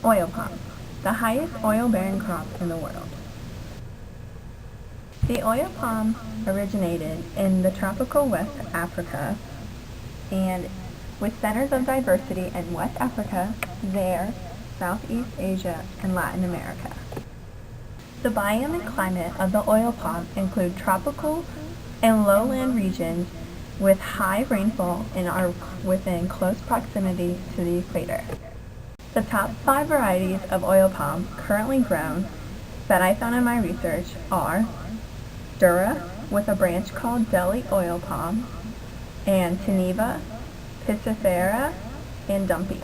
Oil palm, the highest oil-bearing crop in the world. The oil palm originated in the tropical West Africa, and with centers of diversity in West Africa, there, Southeast Asia, and Latin America. The biome and climate of the oil palm include tropical and lowland regions with high rainfall and are within close proximity to the equator. The top 5 varieties of oil palm currently grown that I found in my research are Dura, with a branch called Delhi oil palm, and Teneva, Piscifera, and Dumpy.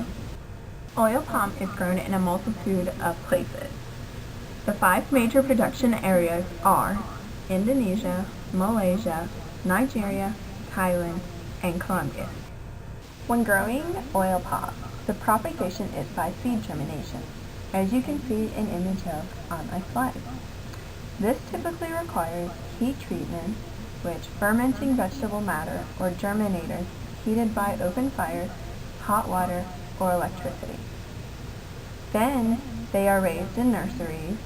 Oil palm is grown in a multitude of places. The 5 major production areas are Indonesia, Malaysia, Nigeria, Thailand, and Colombia. When growing oil palm, the propagation is by seed germination, as you can see an image of on my slide. This typically requires heat treatment, which fermenting vegetable matter or germinators heated by open fires, hot water, or electricity. Then they are raised in nurseries,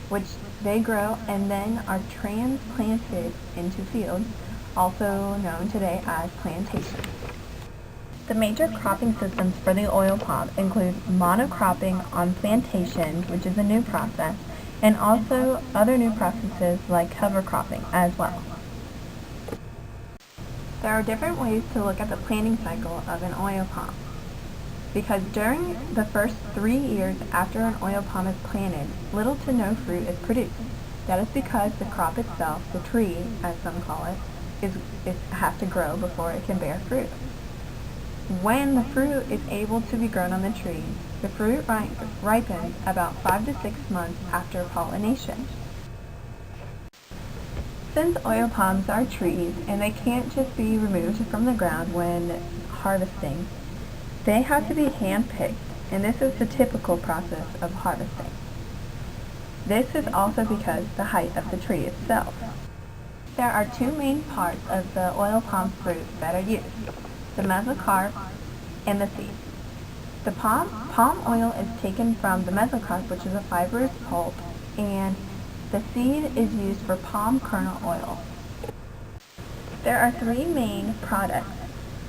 which they grow and then are transplanted into fields, also known today as plantations. The major cropping systems for the oil palm include monocropping on plantations, which is a new process, and also other new processes like cover cropping as well. There are different ways to look at the planting cycle of an oil palm, because during the first 3 years after an oil palm is planted, little to no fruit is produced. That is because the crop itself, the tree as some call it, has to grow before it can bear fruit. When the fruit is able to be grown on the tree, the fruit ripens about 5 to 6 months after pollination. Since oil palms are trees and they can't just be removed from the ground when harvesting, they have to be hand-picked, and this is the typical process of harvesting. This is also because the height of the tree itself. There are 2 main parts of the oil palm fruit that are used: the mesocarp and the seed. The palm oil is taken from the mesocarp, which is a fibrous pulp, and the seed is used for palm kernel oil. There are 3 main products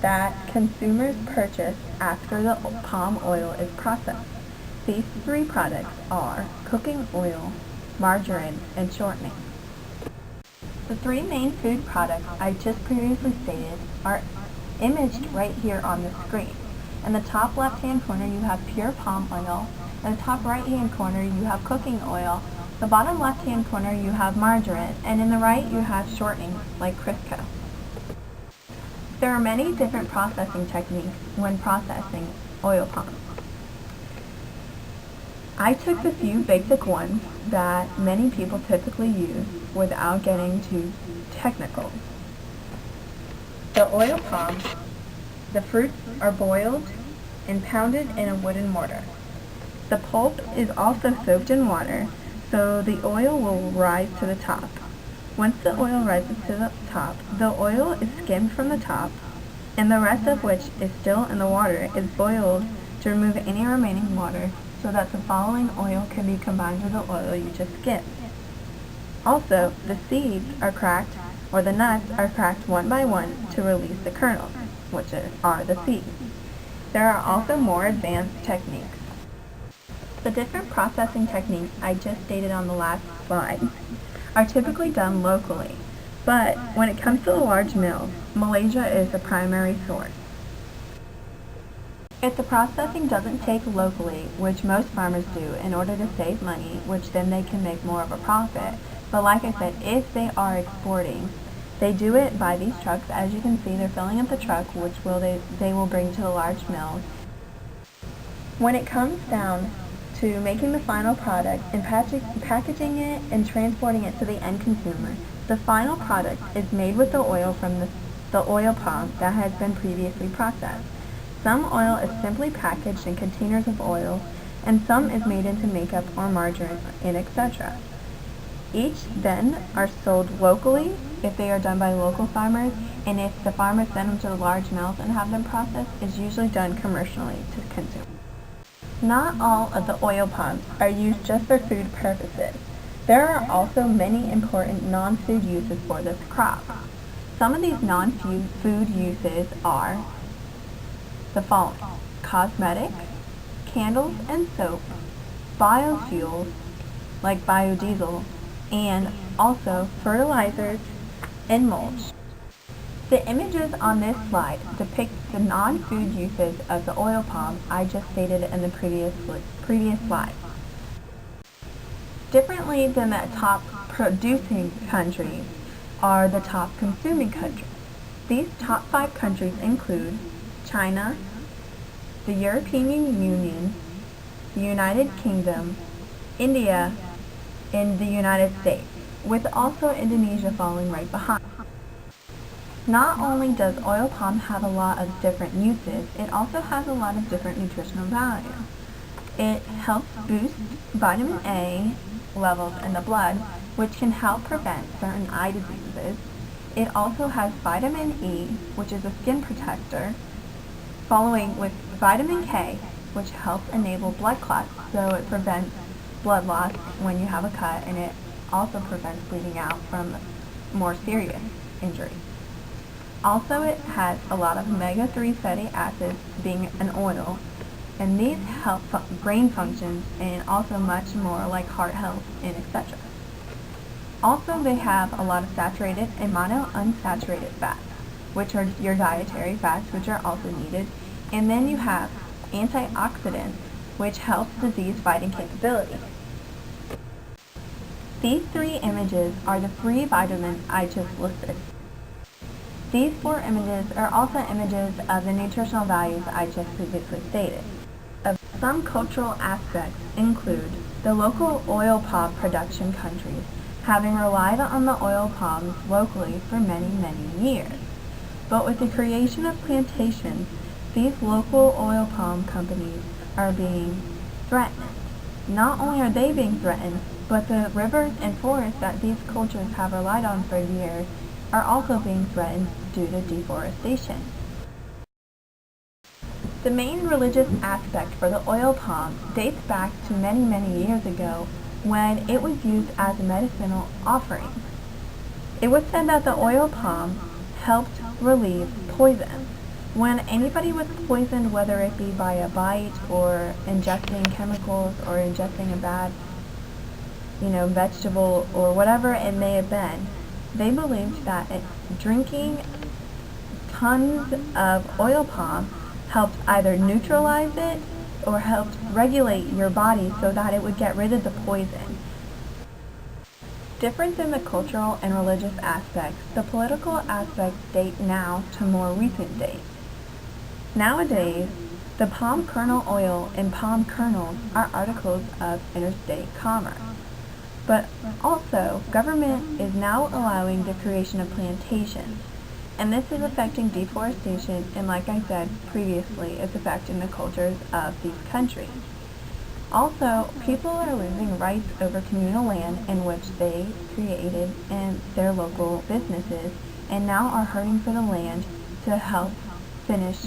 that consumers purchase after the palm oil is processed. These 3 products are cooking oil, margarine, and shortening. The 3 main food products I just previously stated are imaged right here on the screen. In the top left-hand corner you have pure palm oil, in the top right-hand corner you have cooking oil, the bottom left-hand corner you have margarine, and in the right you have shortening like Crisco. There are many different processing techniques when processing oil palm. I took the few basic ones that many people typically use without getting too technical. The oil palm, the fruits are boiled and pounded in a wooden mortar. The pulp is also soaked in water, so the oil will rise to the top. Once the oil rises to the top, the oil is skimmed from the top, and the rest of which is still in the water is boiled to remove any remaining water so that the following oil can be combined with the oil you just skimmed. Also, the seeds are cracked, or the nuts are cracked one by one to release the kernels, which are the seeds. There are also more advanced techniques. The different processing techniques I just stated on the last slide are typically done locally, but when it comes to the large mills, Malaysia is the primary source. If the processing doesn't take locally, which most farmers do in order to save money, which then they can make more of a profit, but like I said, if they are exporting, they do it by these trucks. As you can see, they're filling up the truck, which they will bring to the large mills. When it comes down to making the final product and packaging it and transporting it to the end consumer, the final product is made with the oil from the oil palm that has been previously processed. Some oil is simply packaged in containers of oil, and some is made into makeup or margarine, and etc. Each then are sold locally if they are done by local farmers, and if the farmers send them to the large mills and have them processed, it's usually done commercially to consume. Not all of the oil palms are used just for food purposes. There are also many important non-food uses for this crop. Some of these non-food uses are the following: cosmetics, candles and soap, biofuels like biodiesel, and also fertilizers and mulch. The images on this slide depict the non-food uses of the oil palm I just stated in the previous slide. Differently than the top producing countries are the top consuming countries. These top 5 countries include China, the European Union, the United Kingdom, India, and the United States, with also Indonesia following right behind. Not only does oil palm have a lot of different uses, it also has a lot of different nutritional value. It helps boost vitamin A levels in the blood, which can help prevent certain eye diseases. It also has vitamin E, which is a skin protector, following with vitamin K, which helps enable blood clots, so it prevents blood loss when you have a cut, and it also prevents bleeding out from more serious injuries. Also, it has a lot of omega-3 fatty acids, being an oil, and these help brain functions and also much more like heart health and etc. Also, they have a lot of saturated and monounsaturated fats, which are your dietary fats, which are also needed. And then you have antioxidants, which help disease fighting capability. These 3 images are the 3 vitamins I just listed. These 4 images are also images of the nutritional values I just previously stated. Some cultural aspects include the local oil palm production countries having relied on the oil palms locally for many, many years. But with the creation of plantations, these local oil palm companies are being threatened. Not only are they being threatened, but the rivers and forests that these cultures have relied on for years are also being threatened due to deforestation. The main religious aspect for the oil palm dates back to many, many years ago when it was used as a medicinal offering. It was said that the oil palm helped relieve poison. When anybody was poisoned, whether it be by a bite or ingesting chemicals or ingesting a bad, vegetable or whatever it may have been, they believed that drinking tons of oil palm helped either neutralize it or helped regulate your body so that it would get rid of the poison. Different than the cultural and religious aspects, the political aspects date now to more recent dates. Nowadays, the palm kernel oil and palm kernels are articles of interstate commerce. But also, government is now allowing the creation of plantations, and this is affecting deforestation, and like I said previously, it's affecting the cultures of these countries. Also, people are losing rights over communal land in which they created in their local businesses, and now are hurting for the land to help finish,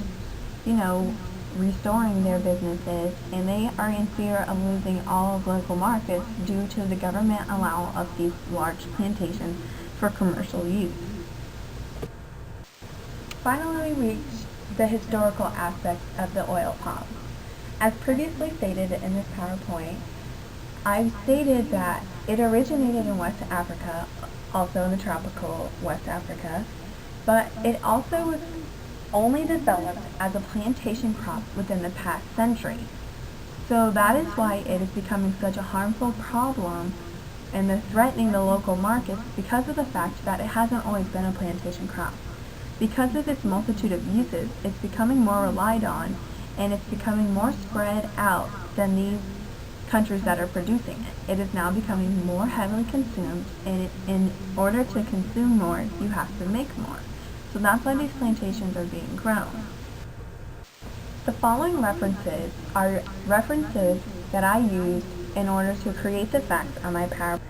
restoring their businesses, and they are in fear of losing all of local markets due to the government allowal of these large plantations for commercial use. Finally, we reach the historical aspects of the oil palm. As previously stated in this PowerPoint, I stated that it originated in West Africa, also in the tropical West Africa, but it also was only developed as a plantation crop within the past century. So that is why it is becoming such a harmful problem and is threatening the local markets, because of the fact that it hasn't always been a plantation crop. Because of its multitude of uses, it's becoming more relied on, and it's becoming more spread out than these countries that are producing it. It is now becoming more heavily consumed, and in order to consume more, you have to make more. So that's why these plantations are being grown. The following references are references that I used in order to create the facts on my PowerPoint.